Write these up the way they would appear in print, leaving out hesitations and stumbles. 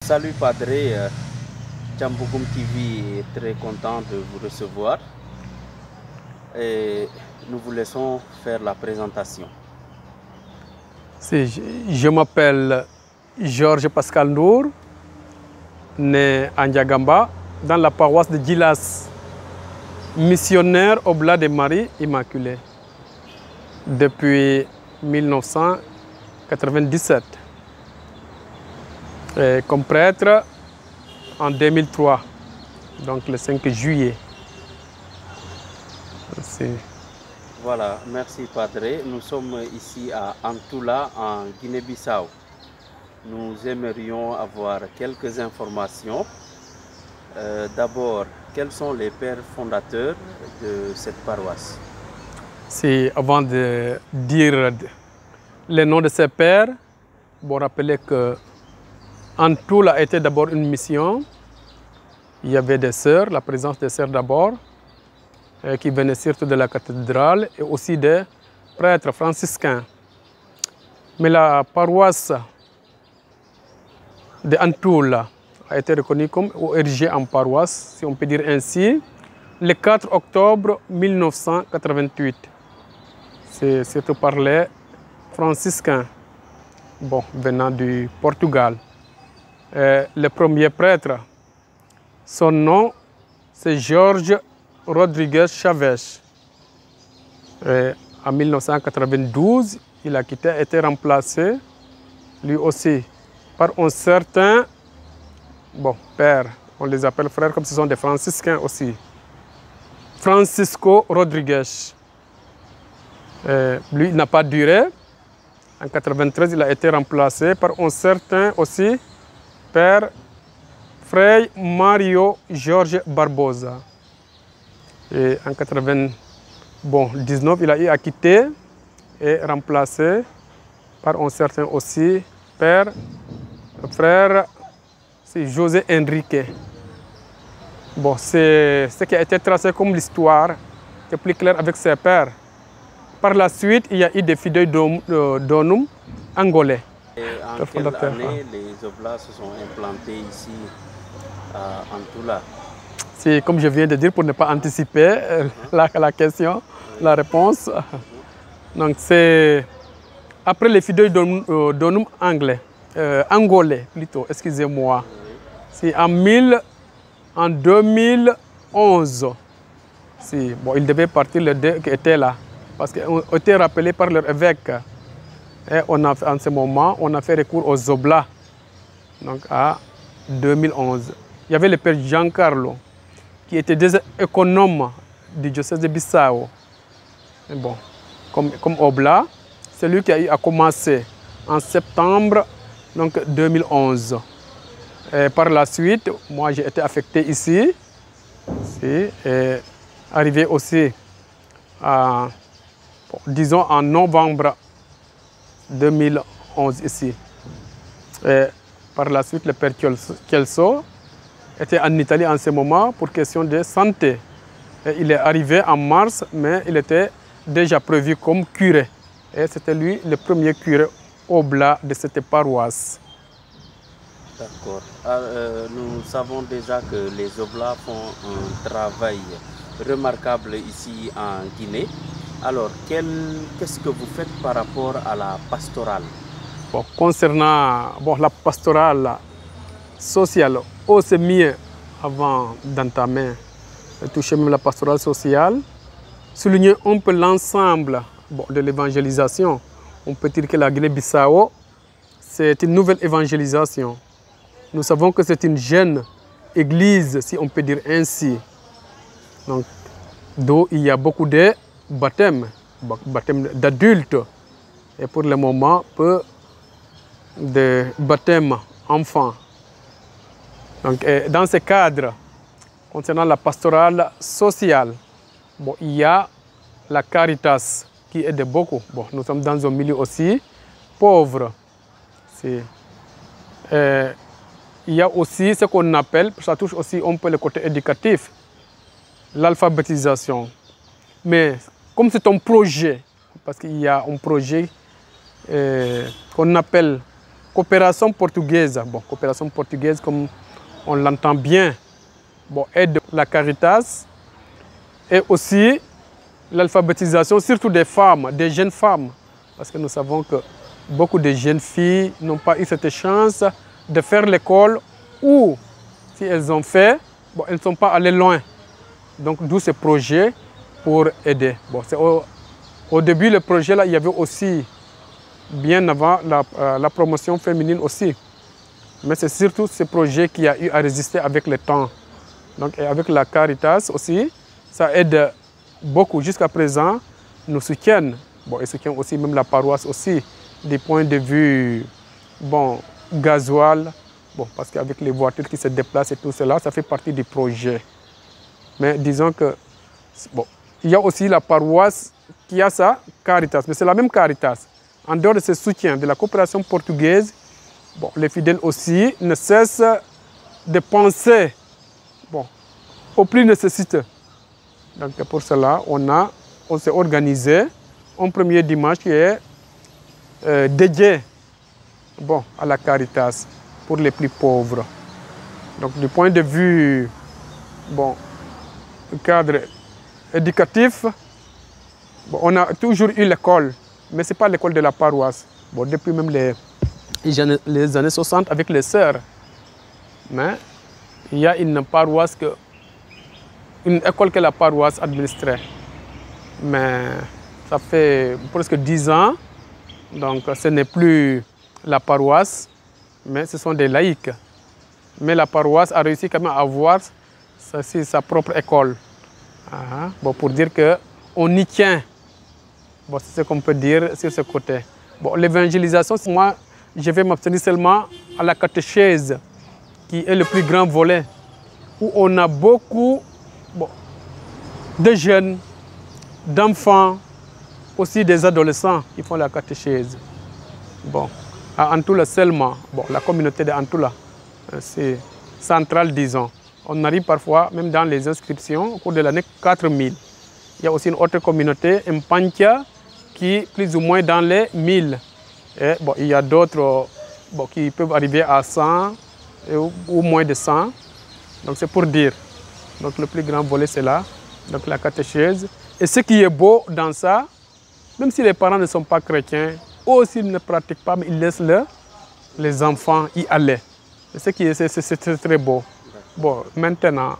Salut Padre, Thiambougum TV est très content de vous recevoir et nous vous laissons faire la présentation. Je m'appelle Georges Pascal Ndour, né à Ndiagamba, dans la paroisse de Djilas, missionnaire Oblat de Marie Immaculée, depuis 1997. Et comme prêtre en 2003, donc le 5 juillet. Merci. Voilà, merci Padre. Nous sommes ici à Antoula, en Guinée-Bissau. Nous aimerions avoir quelques informations. D'abord, quels sont les pères fondateurs de cette paroisse? Avant de dire les noms de ces pères, vous rappelez que Antoula était d'abord une mission. Il y avait des sœurs, la présence des sœurs d'abord, qui venaient surtout de la cathédrale, et aussi des prêtres franciscains. Mais la paroisse de Antoula a été reconnue comme érigée en paroisse, si on peut dire ainsi, le 4 octobre 1988. C'est surtout par les franciscains venant du Portugal. Le premier prêtre, son nom, c'est Jorge Rodrigues Chaves. En 1992, il a été remplacé, lui aussi, par un certain père. On les appelle frères comme ce sont des franciscains aussi. Francisco Rodrigues. Lui, il n'a pas duré. En 1993, il a été remplacé par un certain aussi père Frei Mario Jorge Barbosa. Et en 1999, il a eu à quitter et remplacé par un certain aussi frère José Enrique. C'est ce qui a été tracé comme l'histoire, c'est plus clair avec ses pères. Par la suite, il y a eu des fidèles donum angolais. Et en quelle année les Oblats se sont implantés ici à Antoula? Comme je viens de dire, pour ne pas anticiper la question, la réponse. Donc c'est après les fidèles donum angolais plutôt, excusez-moi. C'est en 2011. Ils devaient partir les deux qui étaient là, parce qu'ils ont été rappelés par leur évêque. Et en ce moment, on a fait recours aux Oblats, donc à 2011. Il y avait le père Giancarlo, qui était déjà économe du diocèse de Bissau. Comme Oblat, c'est lui qui a commencé en septembre 2011. Et par la suite, moi j'ai été affecté ici, et arrivé aussi disons en novembre 2011 ici. Et par la suite, le père Kelso était en Italie en ce moment pour question de santé. Et il est arrivé en mars, mais il était déjà prévu comme curé. Et c'était lui le premier curé oblat de cette paroisse. D'accord. Nous savons déjà que les Oblats font un travail remarquable ici en Guinée. Alors, qu'est-ce que vous faites par rapport à la pastorale? Concernant la pastorale sociale, c'est mieux avant d'entamer toucher même la pastorale sociale. Souligner un peu l'ensemble de l'évangélisation. On peut dire que la Guinée-Bissau, c'est une nouvelle évangélisation. Nous savons que c'est une jeune église, si on peut dire ainsi. Donc, d'où il y a beaucoup de baptêmes d'adultes. Et pour le moment, peu de baptêmes enfants. Donc, dans ce cadre, concernant la pastorale sociale, il y a la Caritas qui aide beaucoup. Nous sommes dans un milieu aussi pauvre. Il y a aussi ce qu'on appelle, ça touche aussi un peu le côté éducatif, l'alphabétisation. Mais comme c'est un projet, parce qu'il y a un projet qu'on appelle coopération portugaise. Bon, coopération portugaise, comme on l'entend bien, bon, aide la Caritas et aussi l'alphabétisation, surtout des femmes, des jeunes femmes. Parce que nous savons que beaucoup de jeunes filles n'ont pas eu cette chance de faire l'école ou, si elles ont fait, bon, elles ne sont pas allées loin. Donc, d'où ce projet pour aider. Bon, au début, le projet, là, il y avait aussi, bien avant, la promotion féminine aussi. Mais c'est surtout ce projet qui a eu à résister avec le temps. Donc, et avec la Caritas aussi, ça aide beaucoup. Jusqu'à présent, nous soutiennent. Bon, ils soutiennent aussi même la paroisse aussi, du point de vue, bon, gasoil. Bon, parce qu'avec les voitures qui se déplacent et tout cela, ça fait partie du projet. Mais disons que, bon, il y a aussi la paroisse qui a sa Caritas, mais c'est la même Caritas. En dehors de ce soutien de la coopération portugaise, bon, les fidèles aussi ne cessent de penser, bon, aux plus nécessiteux. Donc pour cela, on s'est organisé un premier dimanche qui est dédié, bon, à la Caritas pour les plus pauvres. Donc du point de vue, bon, cadre éducatif, bon, on a toujours eu l'école, mais ce n'est pas l'école de la paroisse. Bon, depuis même les années 60 avec les sœurs. Mais il y a une paroisse, une école que la paroisse administrait. Mais ça fait presque 10 ans, donc ce n'est plus la paroisse, mais ce sont des laïcs. Mais la paroisse a réussi quand même à avoir sa propre école. Bon, pour dire qu'on y tient. Bon, c'est ce qu'on peut dire sur ce côté. Bon, l'évangélisation, moi, je vais m'abstenir seulement à la catéchèse, qui est le plus grand volet, où on a beaucoup, bon, de jeunes, d'enfants, aussi des adolescents qui font la catéchèse. Bon, à Antoula seulement, bon, la communauté de Antoula, c'est central, disons. On arrive parfois, même dans les inscriptions, au cours de l'année 4000. Il y a aussi une autre communauté, Mpantia, qui est plus ou moins dans les 1000. Et, bon, il y a d'autres, bon, qui peuvent arriver à 100 ou moins de 100. Donc c'est pour dire. Donc le plus grand volet, c'est là, donc la catéchèse. Et ce qui est beau dans ça, même si les parents ne sont pas chrétiens, ou s'ils ne pratiquent pas, mais ils laissent les enfants y aller. C'est très beau. Bon, maintenant,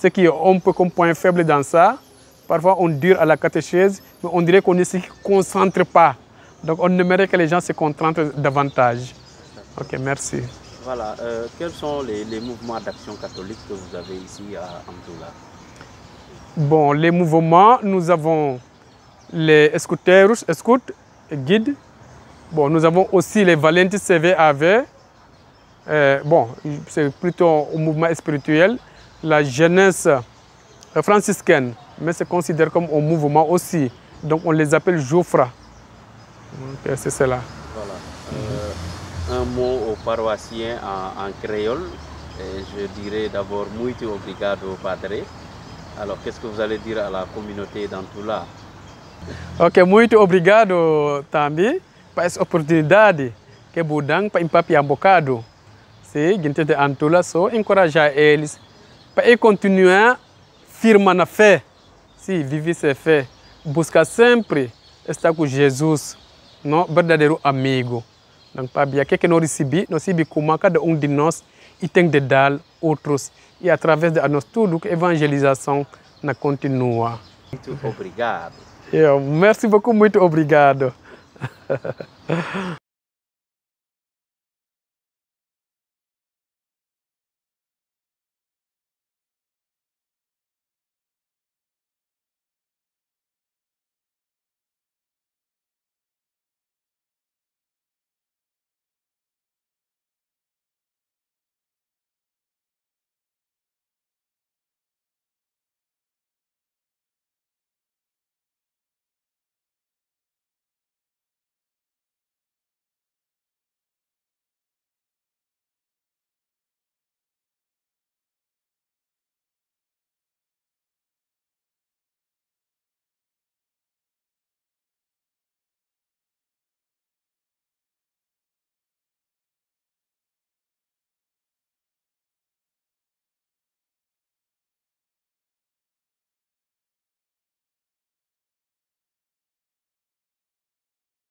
ce qui est un peu comme point faible dans ça, parfois on dure à la catéchèse, mais on dirait qu'on ne se concentre pas. Donc on aimerait que les gens se concentrent davantage. Ok, merci. Voilà, quels sont les mouvements d'action catholique que vous avez ici à Antoula? Bon, les mouvements, nous avons les scouts et guides. Bon, nous avons aussi les Valenti CVAV. Bon, c'est plutôt un mouvement spirituel. La jeunesse franciscaine, mais c'est considéré comme un mouvement aussi. Donc on les appelle Joufra. C'est cela. Voilà. Un mot aux paroissiens en créole. Et je dirais d'abord muito obrigado, Padre. Alors, qu'est-ce que vous allez dire à la communauté d'Antoula? Ok, muito obrigado também para essa oportunidade que o dão para impapia um bocado. Se gente de Antoula só encorajar eles para continuar firme na fé, se viver essa fé, buscar sempre estar com Jesus, no verdadeiro amigo. Donc, para ver que nós recebemos como cada de nós e tem de dar outros. E através de nós tudo que a evangelização continua. Muito obrigado. Merci beaucoup, muito obrigado.